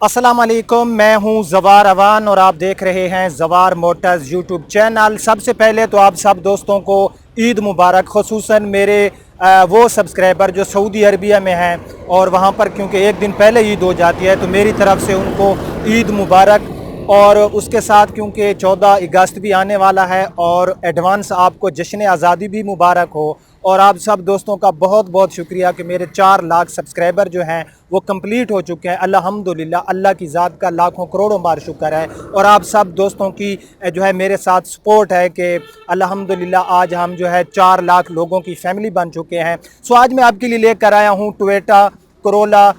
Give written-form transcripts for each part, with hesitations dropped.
अस्सलाम वालेकुम, मैं हूं जवार अवान और आप देख रहे हैं जवार मोटर्स यूट्यूब चैनल। सबसे पहले तो आप सब दोस्तों को ईद मुबारक, खुसूसन मेरे वो सब्सक्राइबर जो सऊदी अरबिया में हैं और वहां पर क्योंकि एक दिन पहले ईद हो जाती है तो मेरी तरफ से उनको ईद मुबारक। और उसके साथ क्योंकि 14 अगस्त भी आने वाला है और एडवांस आपको जश्न आज़ादी भी मुबारक हो। और आप सब दोस्तों का बहुत बहुत शुक्रिया कि मेरे 4 लाख सब्सक्राइबर जो हैं वो कंप्लीट हो चुके हैं। अल्हम्दुलिल्लाह, अल्लाह की ज़ात का लाखों करोड़ों बार शुक्र है। और आप सब दोस्तों की जो है मेरे साथ सपोर्ट है कि अल्हम्दुलिल्लाह आज हम जो है 4 लाख लोगों की फैमिली बन चुके हैं। सो आज मैं आपके लिए लेकर आया हूँ Toyota Corolla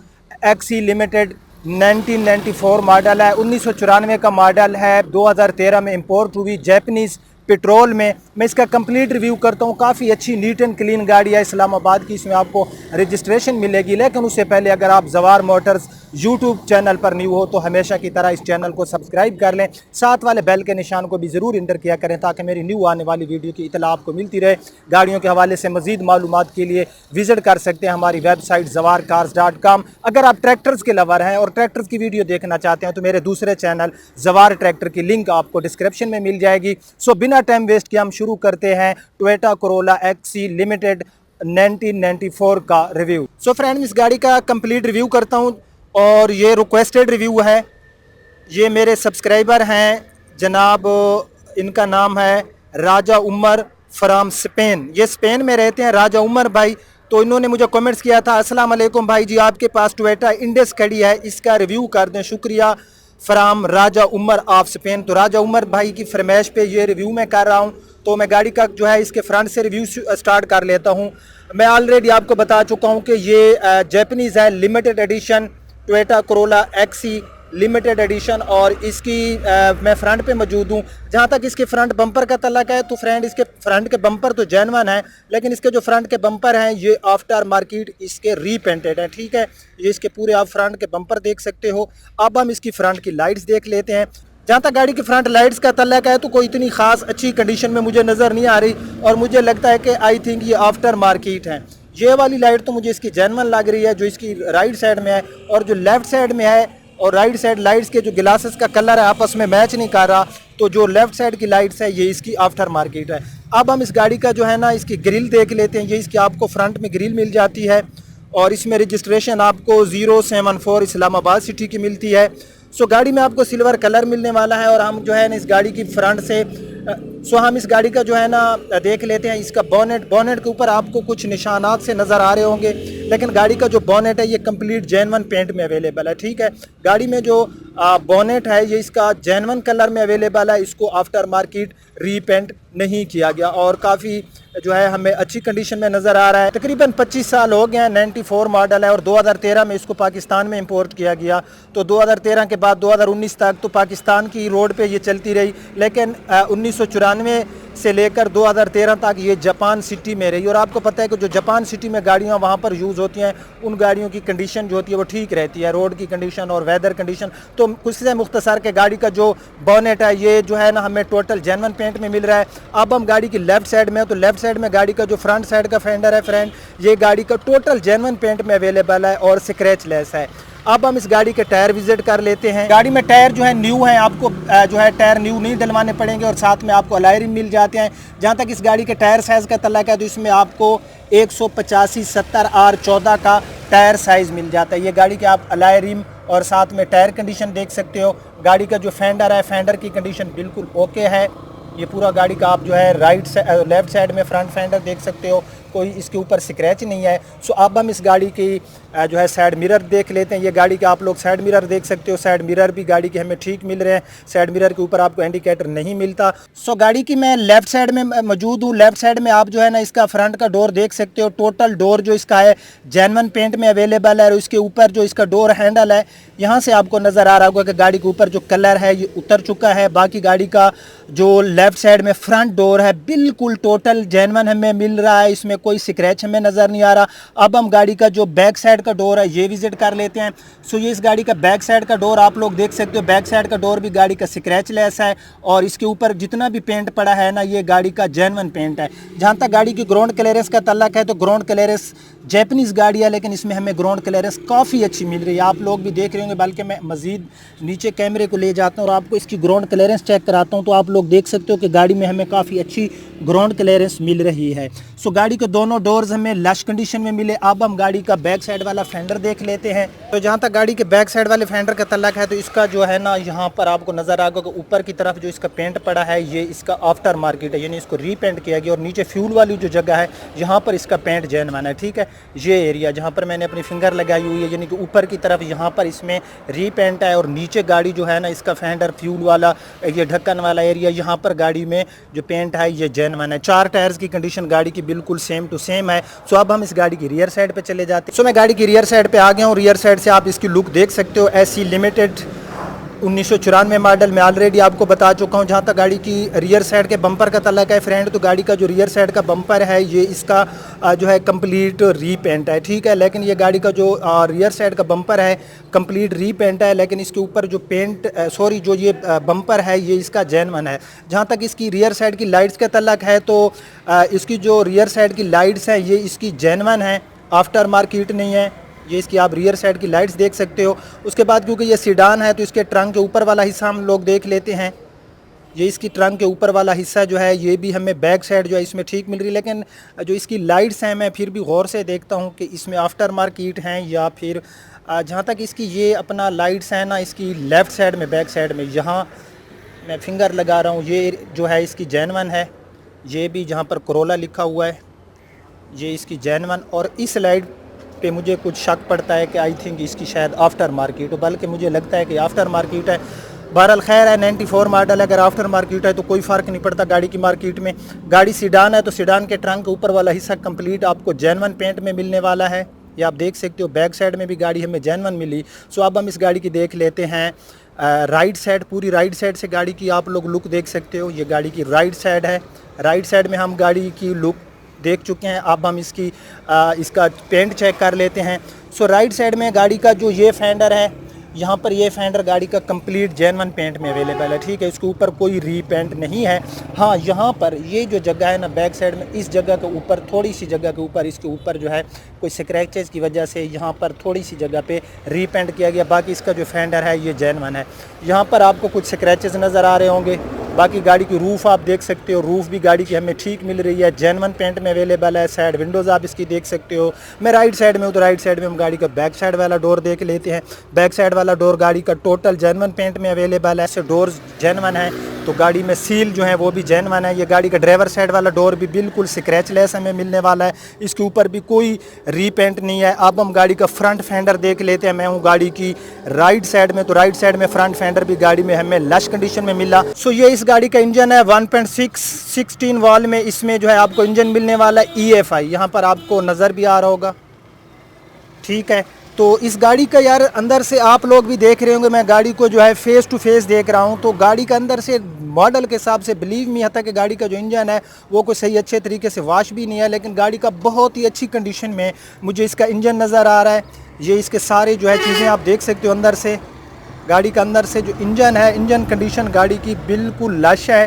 XE limited. 1994 model है, 1994 का मॉडल है, 2013 में इंपोर्ट हुई जैपनीज़ पेट्रोल में। मैं इसका कंप्लीट रिव्यू करता हूँ। काफ़ी अच्छी नीट एंड क्लीन गाड़ी है, इस्लामाबाद की। इसमें आपको रजिस्ट्रेशन मिलेगी, लेकिन उससे पहले अगर आप जवार मोटर्स यूट्यूब चैनल पर न्यू हो तो हमेशा की तरह इस चैनल को सब्सक्राइब कर लें, साथ वाले बेल के निशान को भी ज़रूर इंटर किया करें ताकि मेरी न्यू आने वाली वीडियो की इतला आपको मिलती रहे। गाड़ियों के हवाले से मज़ीद मालूमात के लिए विज़िट कर सकते हैं हमारी वेबसाइट zawarcars.com। अगर आप ट्रैक्टर्स के लवर हैं और ट्रैक्टर्स की वीडियो देखना चाहते हैं तो मेरे दूसरे चैनल जवार ट्रैक्टर की लिंक आपको डिस्क्रिप्शन में मिल जाएगी। सो बिना टाइम वेस्ट किए हम शुरू करते हैं टोयोटा कोरोला एक्सी लिमिटेड 1994 का रिव्यू। सो फ्रेंड्स, इस गाड़ी का कंप्लीट रिव्यू करता हूं और ये रिक्वेस्टेड रिव्यू है। ये मेरे सब्सक्राइबर हैं जनाब, इनका नाम है राजा उमर फ्राम स्पेन। ये स्पेन में रहते हैं राजा उमर भाई। तो इन्होंने मुझे कमेंट्स किया था, अस्सलाम वालेकुम भाई जी, आपके पास टोयोटा इंडेक्स खड़ी है, इसका रिव्यू कर दें, शुक्रिया from Raja Umar of Spain. तो राजा उमर भाई की फरमाइश पे ये रिव्यू मैं कर रहा हूँ। तो मैं गाड़ी का जो है इसके फ्रंट से रिव्यू स्टार्ट कर लेता हूँ। मैं ऑलरेडी आपको बता चुका हूँ कि ये जैपनीज़ है, limited edition Toyota Corolla XE limited edition. और इसकी मैं फ्रंट पे मौजूद हूँ। जहाँ तक इसके फ्रंट बम्पर का तल्लक है तो फ्रेंड इसके फ्रंट के बम्पर तो जेन्युइन है, लेकिन इसके जो फ्रंट के बम्पर हैं ये आफ्टर मार्केट इसके रीपेंटेड हैं। ठीक है, ये इसके पूरे आप फ्रंट के बम्पर देख सकते हो। अब हम इसकी फ्रंट की लाइट्स देख लेते हैं। जहाँ तक गाड़ी की फ्रंट लाइट्स का तल्लक है तो कोई इतनी खास अच्छी कंडीशन में मुझे नज़र नहीं आ रही और मुझे लगता है कि आई थिंक ये आफ्टर मार्केट है। ये वाली लाइट तो मुझे इसकी जेन्युइन लग रही है जो इसकी राइट साइड में है, और जो लेफ्ट साइड में है और राइट साइड लाइट्स के जो ग्लासेस का कलर है आपस में मैच नहीं कर रहा। तो जो लेफ्ट साइड की लाइट्स है ये इसकी आफ्टर मार्केट है। अब हम इस गाड़ी का जो है ना इसकी ग्रिल देख लेते हैं। ये इसकी आपको फ्रंट में ग्रिल मिल जाती है और इसमें रजिस्ट्रेशन आपको 074 इस्लामाबाद सिटी की मिलती है। सो गाड़ी में आपको सिल्वर कलर मिलने वाला है। और हम जो है ना इस गाड़ी की फ्रंट से हम इस गाड़ी का जो है ना देख लेते हैं इसका बोनेट के ऊपर आपको कुछ निशानात से नज़र आ रहे होंगे, लेकिन गाड़ी का जो बोनेट है ये कंप्लीट जेन्युइन पेंट में अवेलेबल है। ठीक है, गाड़ी में जो बोनेट है ये इसका जेन्युइन कलर में अवेलेबल है, इसको आफ्टर मार्केट रीपेंट नहीं किया गया और काफ़ी जो है हमें अच्छी कंडीशन में नज़र आ रहा है। तकरीबन 25 साल हो गए हैं, 94 मॉडल है और 2013 में इसको पाकिस्तान में इंपोर्ट किया गया। तो 2013 के बाद 2019 तक तो पाकिस्तान की रोड पे ये चलती रही, लेकिन 1994 से लेकर 2013 तक ये जापान सिटी में रही। और आपको पता है कि जो जापान सिटी में गाड़ियाँ वहाँ पर यूज़ होती हैं उन गाड़ियों की कंडीशन जो होती है वो ठीक रहती है, रोड की कंडीशन और वेदर कंडीशन। तो कुछ से मुख्तसर के गाड़ी का जो बोनेट है ये जो है ना हमें टोटल जेन्युइन पेंट में मिल रहा है। अब हम गाड़ी की लेफ्ट साइड में, तो लेफ्ट साइड में गाड़ी का जो फ्रंट साइड का फेंडर है फ्रेंड, ये गाड़ी का टोटल जेन्युइन पेंट में अवेलेबल है और स्क्रैच लेस है। अब हम इस गाड़ी के टायर विजिट कर लेते हैं। गाड़ी में टायर जो है न्यू है, आपको जो है टायर न्यू नहीं डलवाने पड़ेंगे और साथ में आपको अलॉय रिम मिल जाते हैं। जहाँ तक इस गाड़ी के टायर साइज़ का तल्लक है तो इसमें आपको 185/70 R14 का टायर साइज़ मिल जाता है। ये गाड़ी के आप अलॉय रिम और साथ में टायर कंडीशन देख सकते हो। गाड़ी का जो फेंडर है, फेंडर की कंडीशन बिल्कुल ओके है। ये पूरा गाड़ी का आप जो है लेफ्ट साइड में फ्रंट फेंडर देख सकते हो, कोई इसके ऊपर स्क्रैच नहीं है। सो अब हम इस गाड़ी की जो है साइड मिरर देख लेते हैं। ये गाड़ी के आप लोग साइड मिरर देख सकते हो, साइड मिरर भी गाड़ी के हमें ठीक मिल रहे हैं, साइड मिरर के ऊपर आपको इंडिकेटर नहीं मिलता। सो गाड़ी की मैं लेफ्ट साइड में मौजूद हूँ। लेफ्ट साइड में आप जो है ना इसका फ्रंट का डोर देख सकते हो। टोटल डोर जो इसका है जेन्युइन पेंट में अवेलेबल है और इसके ऊपर जो इसका डोर हैंडल है यहाँ से आपको नज़र आ रहा होगा कि गाड़ी के ऊपर जो कलर है ये उतर चुका है। बाकी गाड़ी का जो लेफ्ट साइड में फ्रंट डोर है बिल्कुल टोटल जेन्युइन हमें मिल रहा है, इसमें कोई स्क्रैच हमें नज़र नहीं आ रहा। अब हम गाड़ी का जो बैक साइड का डोर है ये विज़िट कर लेते हैं। सो ये इस गाड़ी का बैक साइड का डोर आप लोग देख सकते हो। बैक साइड का डोर भी गाड़ी का स्क्रैच लेस है और इसके ऊपर जितना भी पेंट पड़ा है ना ये गाड़ी का जेन्युइन पेंट है। जहाँ तक गाड़ी की ग्राउंड क्लियरेंस का तल्लक है तो ग्राउंड क्लियरेंस जैपनीज़ गाड़ी है लेकिन इसमें हमें ग्राउंड क्लियरेंस काफ़ी अच्छी मिल रही है। आप लोग भी देख रहे होंगे, बल्कि मैं मज़ीद नीचे कैमरे को ले जाता हूँ और आपको इसकी ग्राउंड क्लियरेंस चेक कराता हूँ तो आप लोग देख सकते हो कि गाड़ी में हमें काफ़ी अच्छी ग्राउंड क्लियरेंस मिल रही है। सो गाड़ी के दोनों डोर्स हमें लश कंडीशन में मिले। अब हम गाड़ी का बैक साइड वाला फेंडर देख लेते हैं। तो जहाँ तक गाड़ी के बैक साइड वाले फेंडर का तल्लक है तो इसका जो है ना यहाँ पर आपको नज़र आ गया कि ऊपर की तरफ जो इसका पेंट पड़ा है ये इसका आफ्टर मार्केट है, यानी इसको रीपेंट किया गया और नीचे फ्यूल वाली जो जगह है यहाँ पर इसका पेंट जेन्युइन है। ठीक है, ये एरिया जहाँ पर मैंने अपनी फिंगर लगाई हुई है यानी कि ऊपर की तरफ यहाँ पर इसमें रीपेंट है और नीचे गाड़ी जो है ना इसका फेंडर फ्यूल वाला ये ढक्कन वाला एरिया यहाँ पर गाड़ी में जो पेंट है ये जेन्युइन है। 4 टायर्स की कंडीशन गाड़ी की बिल्कुल सेम टू सेम है। सो अब हम इस गाड़ी की रियर साइड पे चले जाते हैं। सो मैं गाड़ी की रियर साइड पे आ गया हूँ। रियर साइड से आप इसकी लुक देख सकते हो। SE लिमिटेड 1994 मॉडल में ऑलरेडी आपको बता चुका हूँ। जहाँ तक गाड़ी की रियर साइड के बम्पर का तल्लक है फ्रेंड, तो गाड़ी का जो रियर साइड का बम्पर है ये इसका जो है कंप्लीट रीपेंट है। ठीक है, लेकिन ये गाड़ी का जो रियर साइड का बम्पर है कंप्लीट रीपेंट है, लेकिन इसके ऊपर जो जो ये बम्पर है ये इसका जेन्युइन है। जहाँ तक इसकी रियर साइड की लाइट्स का तल्लक है तो इसकी जो रियर साइड की लाइट्स हैं ये इसकी जेन्युइन है, आफ्टर मार्केट नहीं है। ये इसकी आप रियर साइड की लाइट्स देख सकते हो। उसके बाद क्योंकि ये सीडान है तो इसके ट्रंक के ऊपर वाला हिस्सा हम लोग देख लेते हैं। ये इसकी ट्रंक के ऊपर वाला हिस्सा जो है ये भी हमें बैक साइड जो है इसमें ठीक मिल रही है, लेकिन जो इसकी लाइट्स हैं मैं फिर भी गौर से देखता हूँ कि इसमें आफ्टर मार्केट हैं या फिर जहाँ तक इसकी ये अपना लाइट्स हैं ना इसकी लेफ़्ट साइड में बैक साइड में यहाँ मैं फिंगर लगा रहा हूँ ये जो है इसकी जेन्युइन है। ये भी जहाँ पर कोरोला लिखा हुआ है ये इसकी जेन्युइन, और इस लाइट पे मुझे कुछ शक पड़ता है कि आई थिंक इसकी शायद आफ्टर मार्केट हो, बल्कि मुझे लगता है कि आफ्टर मार्केट है। बहरहाल खैर है, 94 मॉडल अगर आफ्टर मार्केट है तो कोई फ़र्क नहीं पड़ता गाड़ी की मार्केट में। गाड़ी सीडान है तो सीडान के ट्रंक के ऊपर वाला हिस्सा कंप्लीट आपको जेन्युइन पेंट में मिलने वाला है। ये आप देख सकते हो। बैक साइड में भी गाड़ी हमें जेन्युइन मिली। सो अब हम इस गाड़ी की देख लेते हैं राइट साइड। पूरी राइट साइड से गाड़ी की आप लोग लुक देख सकते हो। ये गाड़ी की राइट साइड है। राइट साइड में हम गाड़ी की लुक देख चुके हैं। अब हम इसका पेंट चेक कर लेते हैं। सो राइट साइड में गाड़ी का जो ये फेंडर है यहाँ पर ये फेंडर गाड़ी का कंप्लीट जेन्युइन पेंट में अवेलेबल है। ठीक है, इसके ऊपर कोई रीपेंट नहीं है। हाँ, यहाँ पर ये जो जगह है ना बैक साइड में इस जगह के ऊपर थोड़ी सी जगह के ऊपर इसके ऊपर जो है कोई स्क्रैचेस की वजह से यहाँ पर थोड़ी सी जगह पे रीपेंट किया गया। बाकी इसका जो फेंडर है ये जेन्युइन है। यहाँ पर आपको कुछ स्क्रैचेस नज़र आ रहे होंगे। बाकी गाड़ी की रूफ़ आप देख सकते हो। रूफ़ भी गाड़ी की हमें ठीक मिल रही है, जेन्युइन पेंट में अवेलेबल है। साइड विंडोज़ आप इसकी देख सकते हो। मैं राइट साइड में हूँ तो राइट साइड में हम गाड़ी का बैक साइड वाला डोर देख लेते हैं। बैक साइड वाला डोर गाड़ी का टोटल जेन्युइन पेंट में अवेलेबल है। ऐसे डोर्स जेन्युइन है तो गाड़ी में सील जो है वो भी जेन्युइन है। ये गाड़ी का ड्राइवर साइड वाला डोर भी बिल्कुल स्क्रैचलेस हमें मिलने वाला है। इसके ऊपर भी कोई रीपेंट नहीं है। अब हम गाड़ी का फ्रंट फेंडर देख लेते हैं। मैं हूँ गाड़ी की राइट साइड में तो राइट साइड में फ्रंट फेंडर भी गाड़ी में हमें लश कंडीशन में मिला। सो ये इस गाड़ी का इंजन है 1.6 16 वॉल में। इसमें जो है आपको इंजन मिलने वाला है EFI, यहाँ पर आपको नज़र भी आ रहा होगा। ठीक है, तो इस गाड़ी का यार अंदर से आप लोग भी देख रहे होंगे। मैं गाड़ी को जो है फेस टू फेस देख रहा हूँ तो गाड़ी का अंदर से मॉडल के हिसाब से बिलीव नहीं आता कि गाड़ी का जो इंजन है वो कोई सही अच्छे तरीके से वॉश भी नहीं है, लेकिन गाड़ी का बहुत ही अच्छी कंडीशन में मुझे इसका इंजन नज़र आ रहा है। ये इसके सारे जो है चीज़ें आप देख सकते हो। अंदर से गाड़ी का अंदर से जो इंजन है, इंजन कंडीशन गाड़ी की बिल्कुल लश है।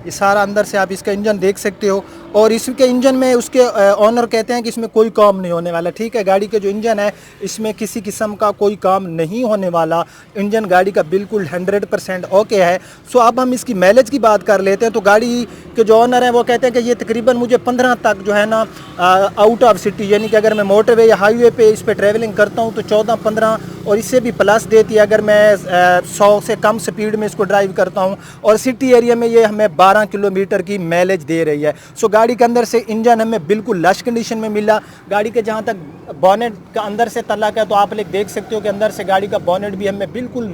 ये सारा अंदर से आप इसका इंजन देख सकते हो और इसके इंजन में उसके ऑनर कहते हैं कि इसमें कोई काम नहीं होने वाला। ठीक है, गाड़ी का जो इंजन है इसमें किसी किस्म का कोई काम नहीं होने वाला। इंजन गाड़ी का बिल्कुल 100% ओके है। सो अब हम इसकी माइलेज की बात कर लेते हैं। तो गाड़ी के जो ऑनर हैं वो कहते हैं कि ये तकरीबन मुझे 15 तक जो है ना आउट ऑफ सिटी, यानी कि अगर मैं मोटरवे या हाईवे पे इस पर ट्रैवलिंग करता हूँ तो 14-15 और इससे भी प्लस देती है अगर मैं 100 से कम स्पीड में इसको ड्राइव करता हूँ। और सिटी एरिया में ये हमें 12 किलोमीटर की माइलेज दे रही है। सो गाड़ी के अंदर से इंजन हमें बिल्कुल लश कंडीशन में मिला। गाड़ी के जहाँ तक बॉनेट का अंदर से तल्लक है तो आप लोग देख सकते हो कि अंदर से गाड़ी का बॉनेट भी हमें बिल्कुल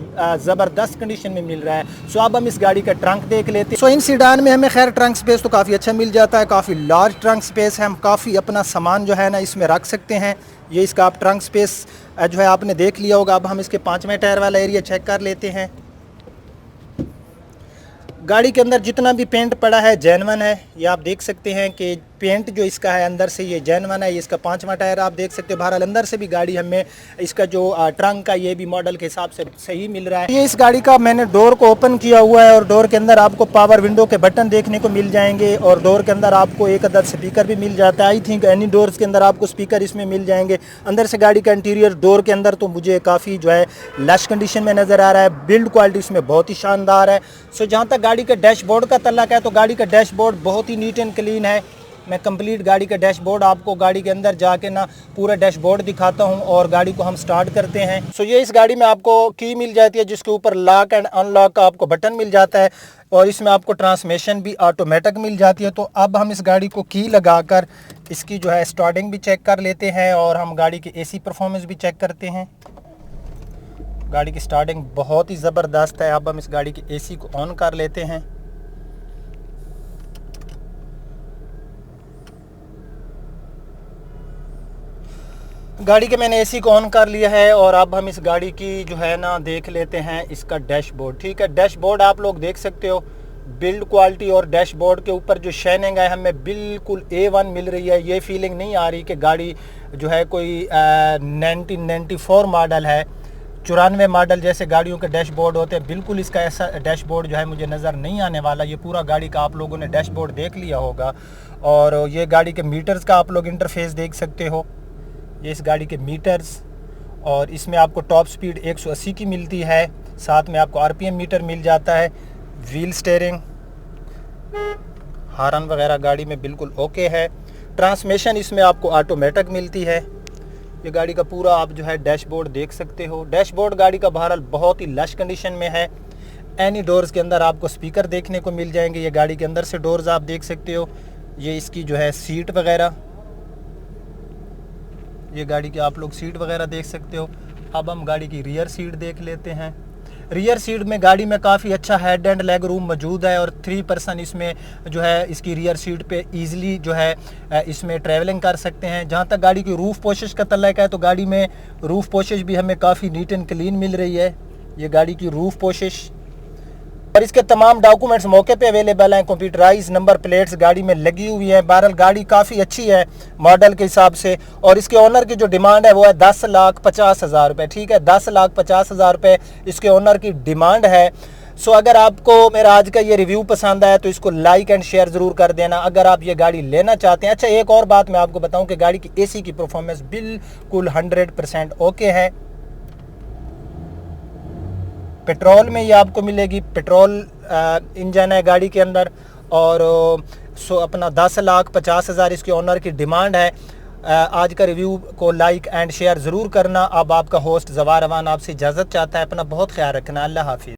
ज़बरदस्त कंडीशन में मिल रहा है। सो अब हम इस गाड़ी का ट्रंक देख लेते हैं। सो इन सीडान में हमें खैर ट्रंक स्पेस तो काफ़ी अच्छा मिल जाता है। काफ़ी लार्ज ट्रंक स्पेस है। हम काफ़ी अपना सामान जो है ना इसमें रख सकते हैं। ये इसका आप ट्रंक स्पेस जो है आपने देख लिया होगा। अब हम इसके 5वें टायर वाला एरिया चेक कर लेते हैं। गाड़ी के अंदर जितना भी पेंट पड़ा है जेन्युइन है। ये आप देख सकते हैं कि पेंट जो इसका है अंदर से ये जेन्युइन है। ये इसका 5वां टायर आप देख सकते हो। बहरहाल अंदर से भी गाड़ी हमें इसका जो ट्रंक का ये भी मॉडल के हिसाब से सही मिल रहा है। ये इस गाड़ी का मैंने डोर को ओपन किया हुआ है और डोर के अंदर आपको पावर विंडो के बटन देखने को मिल जाएंगे और डोर के अंदर आपको एक अदद स्पीकर भी मिल जाता है। आई थिंक एनी डोर्स के अंदर आपको स्पीकर इसमें मिल जाएंगे। अंदर से गाड़ी का इंटीरियर डोर के अंदर तो मुझे काफ़ी जो है लश कंडीशन में नज़र आ रहा है। बिल्ड क्वालिटी इसमें बहुत ही शानदार है। सो जहाँ तक गाड़ी के डैशबोर्ड का तल्लक है तो गाड़ी का डैशबोर्ड बहुत ही नीट एंड क्लीन है। मैं कंप्लीट गाड़ी का डैशबोर्ड आपको गाड़ी के अंदर जाके ना पूरा डैशबोर्ड दिखाता हूं और गाड़ी को हम स्टार्ट करते हैं। सो ये इस गाड़ी में आपको की मिल जाती है जिसके ऊपर लॉक एंड अनलॉक का आपको बटन मिल जाता है और इसमें आपको ट्रांसमिशन भी ऑटोमेटिक मिल जाती है। तो अब हम इस गाड़ी को की लगाकर इसकी जो है स्टार्टिंग भी चेक कर लेते हैं और हम गाड़ी की AC परफॉर्मेंस भी चेक करते हैं। गाड़ी की स्टार्टिंग बहुत ही ज़बरदस्त है। अब हम इस गाड़ी की AC को ऑन कर लेते हैं। गाड़ी के मैंने AC को ऑन कर लिया है और अब हम इस गाड़ी की जो है ना देख लेते हैं इसका डैशबोर्ड। ठीक है, डैशबोर्ड आप लोग देख सकते हो। बिल्ड क्वालिटी और डैशबोर्ड के ऊपर जो शाइनिंग है हमें बिल्कुल A1 मिल रही है। ये फीलिंग नहीं आ रही कि गाड़ी जो है कोई 1994 मॉडल है, 94 मॉडल जैसे गाड़ियों के डैशबोर्ड होते हैं। बिल्कुल इसका ऐसा डैशबोर्ड जो है मुझे नज़र नहीं आने वाला। ये पूरा गाड़ी का आप लोगों ने डैशबोर्ड देख लिया होगा और ये गाड़ी के मीटर्स का आप लोग इंटरफेस देख सकते हो। ये इस गाड़ी के मीटर्स और इसमें आपको टॉप स्पीड 180 की मिलती है। साथ में आपको RPM मीटर मिल जाता है। व्हील स्टीयरिंग, हॉर्न वगैरह गाड़ी में बिल्कुल ओके है। ट्रांसमिशन इसमें आपको ऑटोमेटिक मिलती है। ये गाड़ी का पूरा आप जो है डैशबोर्ड देख सकते हो। डैशबोर्ड गाड़ी का बहरहाल बहुत ही लश कंडीशन में है। एनी डोर्स के अंदर आपको स्पीकर देखने को मिल जाएंगे। ये गाड़ी के अंदर से डोर्स आप देख सकते हो। ये इसकी जो है सीट वगैरह, ये गाड़ी की आप लोग सीट वगैरह देख सकते हो। अब हम गाड़ी की रियर सीट देख लेते हैं। रियर सीट में गाड़ी में काफ़ी अच्छा हेड एंड लेग रूम मौजूद है और 3 पर्सन इसमें जो है इसकी रियर सीट पे इजीली जो है इसमें ट्रैवलिंग कर सकते हैं। जहाँ तक गाड़ी की रूफ पोशिश का तल्लक है तो गाड़ी में रूफ पोशिश भी हमें काफ़ी नीट एंड क्लीन मिल रही है। ये गाड़ी की रूफ पोशिश और इसके तमाम डॉक्यूमेंट्स मौके पे अवेलेबल हैं। कंप्यूटराइज नंबर प्लेट्स गाड़ी में लगी हुई हैं। बहरहाल गाड़ी काफ़ी अच्छी है मॉडल के हिसाब से और इसके ओनर की जो डिमांड है वो है 10,50,000 रुपये। ठीक है, 10,50,000 रुपये इसके ओनर की डिमांड है। सो अगर आपको मेरा आज का ये रिव्यू पसंद आया तो इसको लाइक एंड शेयर ज़रूर कर देना अगर आप ये गाड़ी लेना चाहते हैं। अच्छा, एक और बात मैं आपको बताऊँ कि गाड़ी की AC की परफॉर्मेंस बिल्कुल 100% ओके है। पेट्रोल में ये आपको मिलेगी, पेट्रोल इंजन है गाड़ी के अंदर और अपना 10,50,000 इसके ओनर की डिमांड है। आज का रिव्यू को लाइक एंड शेयर ज़रूर करना। अब आपका होस्ट ज़वार अवान आपसे इजाज़त चाहता है। अपना बहुत ख्याल रखना। अल्लाह हाफिज़।